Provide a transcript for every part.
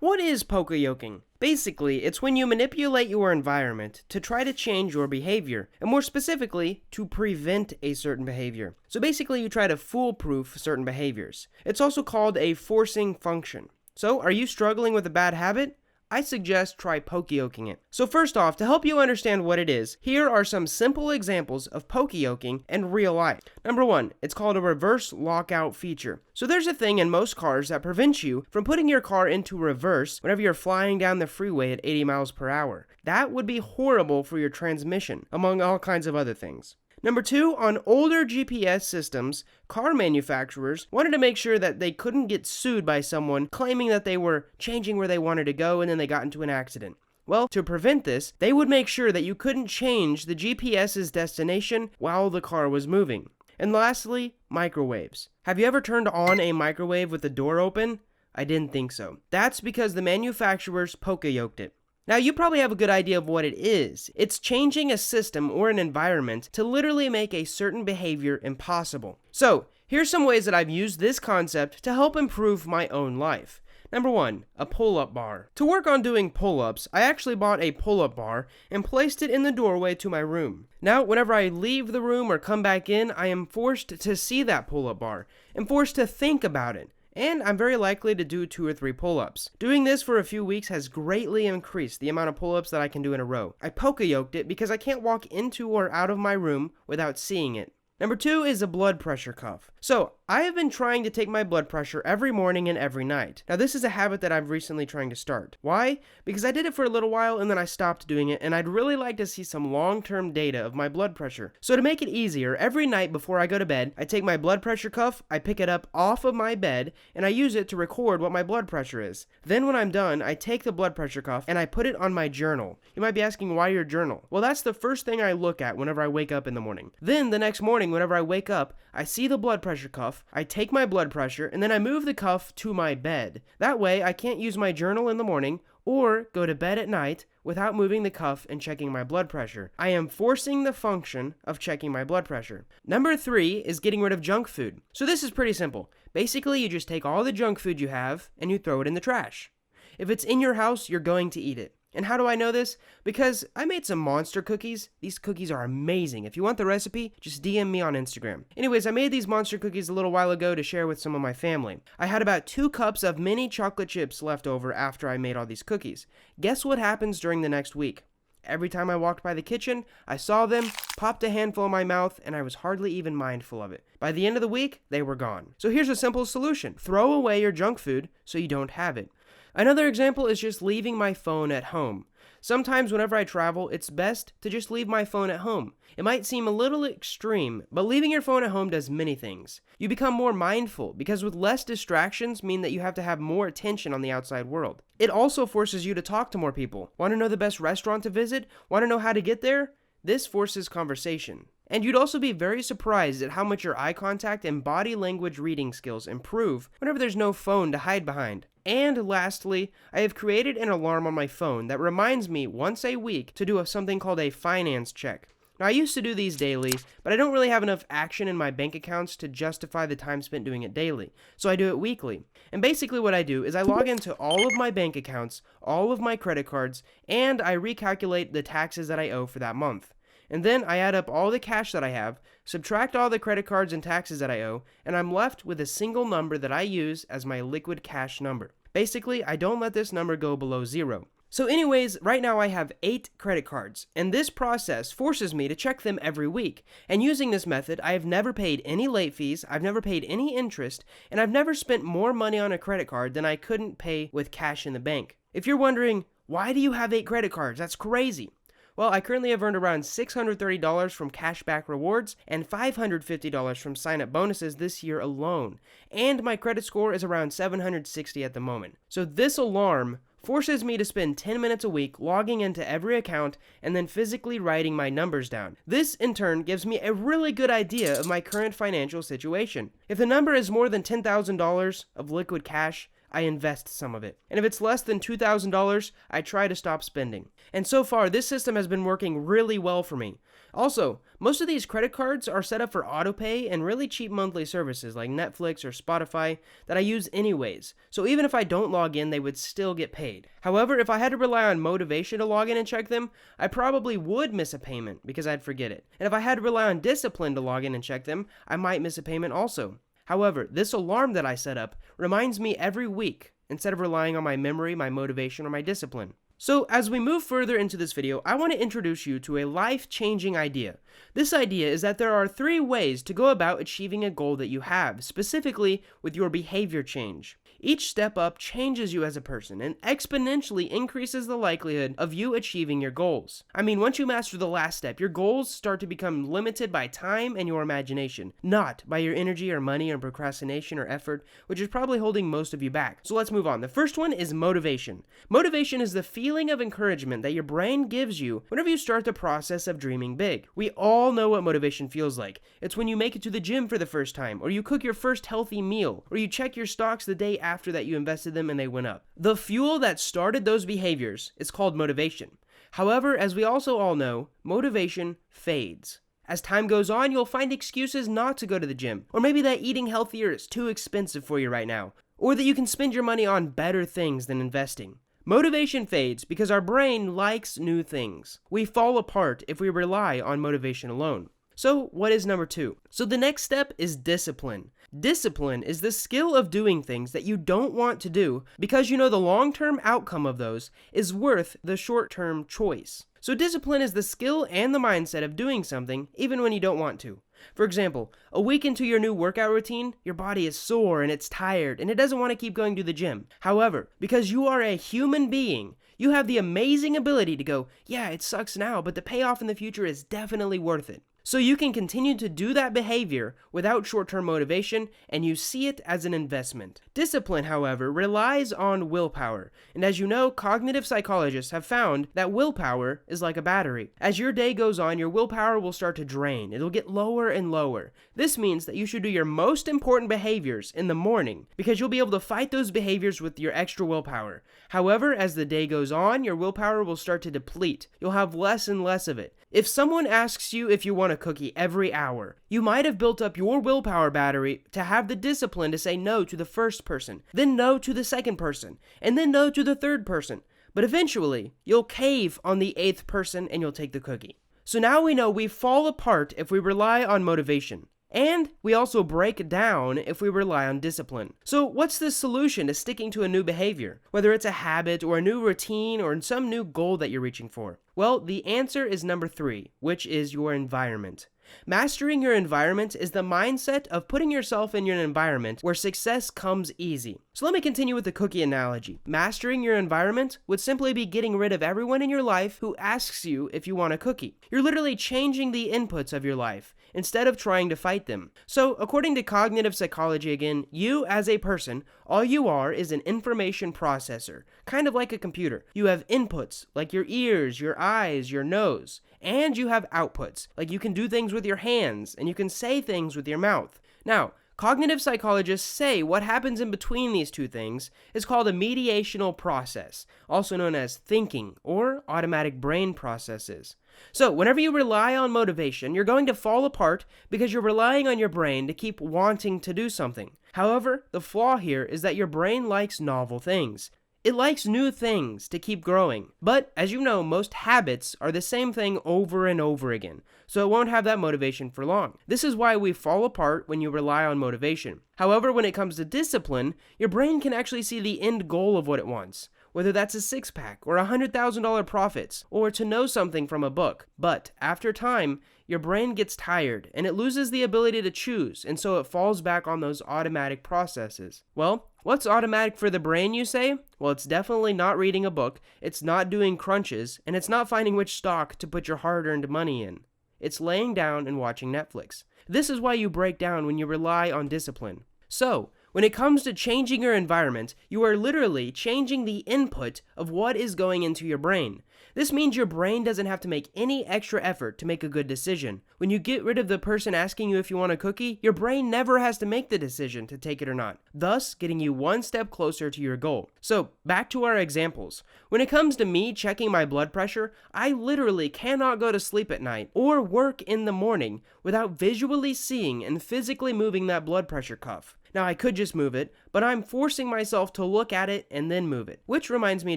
What is Pokayoking? Basically, it's when you manipulate your environment to try to change your behavior, and more specifically, to prevent a certain behavior. So basically, you try to foolproof certain behaviors. It's also called a forcing function. So, are you struggling with a bad habit? I suggest try Pokayoking it. So first off, to help you understand what it is, here are some simple examples of Pokayoking in real life. Number 1, it's called a reverse lockout feature. So there's a thing in most cars that prevents you from putting your car into reverse whenever you're flying down the freeway at 80 miles per hour. That would be horrible for your transmission, among all kinds of other things. Number 2, on older GPS systems, car manufacturers wanted to make sure that they couldn't get sued by someone claiming that they were changing where they wanted to go and then they got into an accident. Well, to prevent this, they would make sure that you couldn't change the GPS's destination while the car was moving. And lastly, microwaves. Have you ever turned on a microwave with the door open? I didn't think so. That's because the manufacturers Pokayoked it. Now, you probably have a good idea of what it is. It's changing a system or an environment to literally make a certain behavior impossible. So, here's some ways that I've used this concept to help improve my own life. Number 1, a pull-up bar. To work on doing pull-ups, I actually bought a pull-up bar and placed it in the doorway to my room. Now, whenever I leave the room or come back in, I am forced to see that pull-up bar and forced to think about it. And I'm very likely to do 2 or 3 pull-ups. Doing this for a few weeks has greatly increased the amount of pull-ups that I can do in a row. I Pokayoked it because I can't walk into or out of my room without seeing it. Number 2 is a blood pressure cuff. So, I have been trying to take my blood pressure every morning and every night. Now, this is a habit that I'm recently trying to start. Why? Because I did it for a little while and then I stopped doing it, and I'd really like to see some long-term data of my blood pressure. So to make it easier, every night before I go to bed, I take my blood pressure cuff, I pick it up off of my bed, and I use it to record what my blood pressure is. Then when I'm done, I take the blood pressure cuff and I put it on my journal. You might be asking, why your journal? Well, that's the first thing I look at whenever I wake up in the morning. Then the next morning, whenever I wake up, I see the blood pressure cuff, I take my blood pressure, and then I move the cuff to my bed. That way, I can't use my journal in the morning or go to bed at night without moving the cuff and checking my blood pressure. I am forcing the function of checking my blood pressure. Number 3 is getting rid of junk food. So this is pretty simple. Basically, you just take all the junk food you have and you throw it in the trash. If it's in your house, you're going to eat it. And how do I know this? Because I made some monster cookies. These cookies are amazing. If you want the recipe, just DM me on Instagram. Anyways, I made these monster cookies a little while ago to share with some of my family. I had about 2 cups of mini chocolate chips left over after I made all these cookies. Guess what happens during the next week? Every time I walked by the kitchen, I saw them, popped a handful in my mouth, and I was hardly even mindful of it. By the end of the week, they were gone. So here's a simple solution. Throw away your junk food so you don't have it. Another example is just leaving my phone at home. Sometimes whenever I travel, it's best to just leave my phone at home. It might seem a little extreme, but leaving your phone at home does many things. You become more mindful because with less distractions mean that you have to have more attention on the outside world. It also forces you to talk to more people. Want to know the best restaurant to visit? Want to know how to get there? This forces conversation. And you'd also be very surprised at how much your eye contact and body language reading skills improve whenever there's no phone to hide behind. And lastly, I have created an alarm on my phone that reminds me once a week to do something called a finance check. Now, I used to do these daily, but I don't really have enough action in my bank accounts to justify the time spent doing it daily, so I do it weekly. And basically what I do is I log into all of my bank accounts, all of my credit cards, and I recalculate the taxes that I owe for that month. And then I add up all the cash that I have, subtract all the credit cards and taxes that I owe, and I'm left with a single number that I use as my liquid cash number. Basically, I don't let this number go below 0. So anyways, right now I have 8 credit cards, and this process forces me to check them every week. And using this method, I have never paid any late fees, I've never paid any interest, and I've never spent more money on a credit card than I couldn't pay with cash in the bank. If you're wondering, why do you have 8 credit cards? That's crazy. Well, I currently have earned around $630 from cashback rewards and $550 from sign-up bonuses this year alone. And my credit score is around 760 at the moment. So this alarm forces me to spend 10 minutes a week logging into every account and then physically writing my numbers down. This, in turn, gives me a really good idea of my current financial situation. If the number is more than $10,000 of liquid cash, I invest some of it. And if it's less than $2,000, I try to stop spending. And so far, this system has been working really well for me. Also, most of these credit cards are set up for autopay and really cheap monthly services like Netflix or Spotify that I use anyways, so even if I don't log in, they would still get paid. However, if I had to rely on motivation to log in and check them, I probably would miss a payment because I'd forget it. And if I had to rely on discipline to log in and check them, I might miss a payment also. However, this alarm that I set up reminds me every week instead of relying on my memory, my motivation, or my discipline. So as we move further into this video, I want to introduce you to a life-changing idea. This idea is that there are 3 ways to go about achieving a goal that you have, specifically with your behavior change. Each step up changes you as a person and exponentially increases the likelihood of you achieving your goals. I mean, once you master the last step, your goals start to become limited by time and your imagination, not by your energy or money or procrastination or effort, which is probably holding most of you back. So let's move on. The first one is motivation. Motivation is the feeling of encouragement that your brain gives you whenever you start the process of dreaming big. We all know what motivation feels like. It's when you make it to the gym for the first time, or you cook your first healthy meal, or you check your stocks the day after that you invested them and they went up. The fuel that started those behaviors is called motivation. However, as we also all know, motivation fades. As time goes on, you'll find excuses not to go to the gym, or maybe that eating healthier is too expensive for you right now, or that you can spend your money on better things than investing. Motivation fades because our brain likes new things. We fall apart if we rely on motivation alone. So what is number 2? So the next step is discipline. Discipline is the skill of doing things that you don't want to do because you know the long-term outcome of those is worth the short-term choice. So discipline is the skill and the mindset of doing something even when you don't want to. For example, a week into your new workout routine, your body is sore and it's tired and it doesn't want to keep going to the gym. However, because you are a human being, you have the amazing ability to go, yeah, it sucks now, but the payoff in the future is definitely worth it. So you can continue to do that behavior without short-term motivation, and you see it as an investment. Discipline, however, relies on willpower. And as you know, cognitive psychologists have found that willpower is like a battery. As your day goes on, your willpower will start to drain. It'll get lower and lower. This means that you should do your most important behaviors in the morning, because you'll be able to fight those behaviors with your extra willpower. However, as the day goes on, your willpower will start to deplete. You'll have less and less of it. If someone asks you if you want a cookie every hour, you might have built up your willpower battery to have the discipline to say no to the first person, then no to the second person, and then no to the third person. But eventually, you'll cave on the 8th person and you'll take the cookie. So now we know we fall apart if we rely on motivation. And we also break down if we rely on discipline. So what's the solution to sticking to a new behavior? Whether it's a habit or a new routine or some new goal that you're reaching for? Well, the answer is number 3, which is your environment. Mastering your environment is the mindset of putting yourself in an environment where success comes easy. So let me continue with the cookie analogy. Mastering your environment would simply be getting rid of everyone in your life who asks you if you want a cookie. You're literally changing the inputs of your life instead of trying to fight them. So according to cognitive psychology again, you as a person, all you are is an information processor, kind of like a computer. You have inputs like your ears, your eyes, your nose, and you have outputs like you can do things with your hands and you can say things with your mouth. Now, cognitive psychologists say what happens in between these two things is called a mediational process, also known as thinking or automatic brain processes. So whenever you rely on motivation, you're going to fall apart because you're relying on your brain to keep wanting to do something. However, the flaw here is that your brain likes novel things. It likes new things to keep growing. But as you know, most habits are the same thing over and over again, so it won't have that motivation for long. This is why we fall apart when you rely on motivation. However, when it comes to discipline, your brain can actually see the end goal of what it wants. Whether that's a six-pack or $100,000 profits or to know something from a book. But after time, your brain gets tired and it loses the ability to choose, and so it falls back on those automatic processes. Well, what's automatic for the brain, you say? Well, it's definitely not reading a book, it's not doing crunches, and it's not finding which stock to put your hard-earned money in. It's laying down and watching Netflix. This is why you break down when you rely on discipline. So, When it comes to changing your environment, you are literally changing the input of what is going into your brain. This means your brain doesn't have to make any extra effort to make a good decision. When you get rid of the person asking you if you want a cookie, your brain never has to make the decision to take it or not, thus getting you one step closer to your goal. So, back to our examples. When it comes to me checking my blood pressure, I literally cannot go to sleep at night or work in the morning without visually seeing and physically moving that blood pressure cuff. Now, I could just move it, but I'm forcing myself to look at it and then move it, which reminds me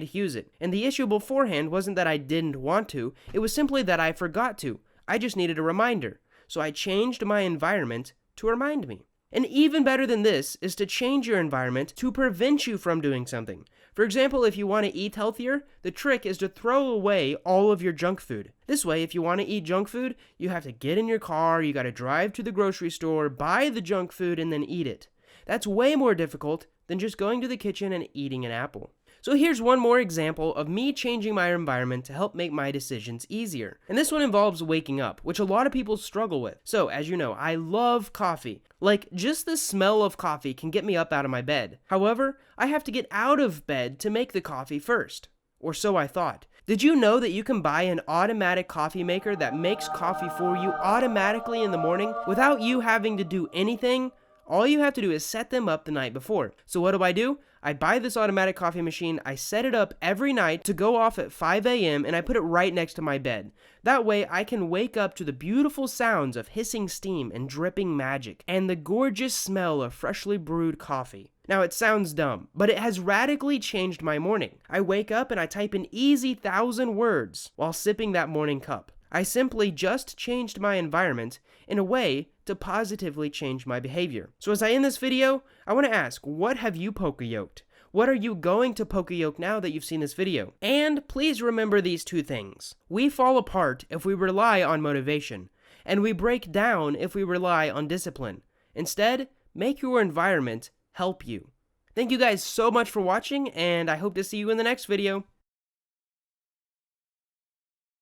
to use it. And the issue beforehand wasn't that I didn't want to, it was simply that I forgot to. I just needed a reminder. So I changed my environment to remind me. And even better than this is to change your environment to prevent you from doing something. For example, if you want to eat healthier, the trick is to throw away all of your junk food. This way, if you want to eat junk food, you have to get in your car, you got to drive to the grocery store, buy the junk food, and then eat it. That's way more difficult than just going to the kitchen and eating an apple. So here's one more example of me changing my environment to help make my decisions easier. And this one involves waking up, which a lot of people struggle with. So as you know, I love coffee. Like, just the smell of coffee can get me up out of my bed. However, I have to get out of bed to make the coffee first. Or so I thought. Did you know that you can buy an automatic coffee maker that makes coffee for you automatically in the morning without you having to do anything? All you have to do is set them up the night before. So what do? I buy this automatic coffee machine, I set it up every night to go off at 5 a.m. and I put it right next to my bed. That way I can wake up to the beautiful sounds of hissing steam and dripping magic, and the gorgeous smell of freshly brewed coffee. Now it sounds dumb, but it has radically changed my morning. I wake up and I type an easy 1,000 words while sipping that morning cup. I simply just changed my environment in a way to positively change my behavior. So as I end this video, I want to ask, what have you Poka-Yoked? What are you going to Poka-Yoke now that you've seen this video? And please remember these two things. We fall apart if we rely on motivation, and we break down if we rely on discipline. Instead, make your environment help you. Thank you guys so much for watching, and I hope to see you in the next video.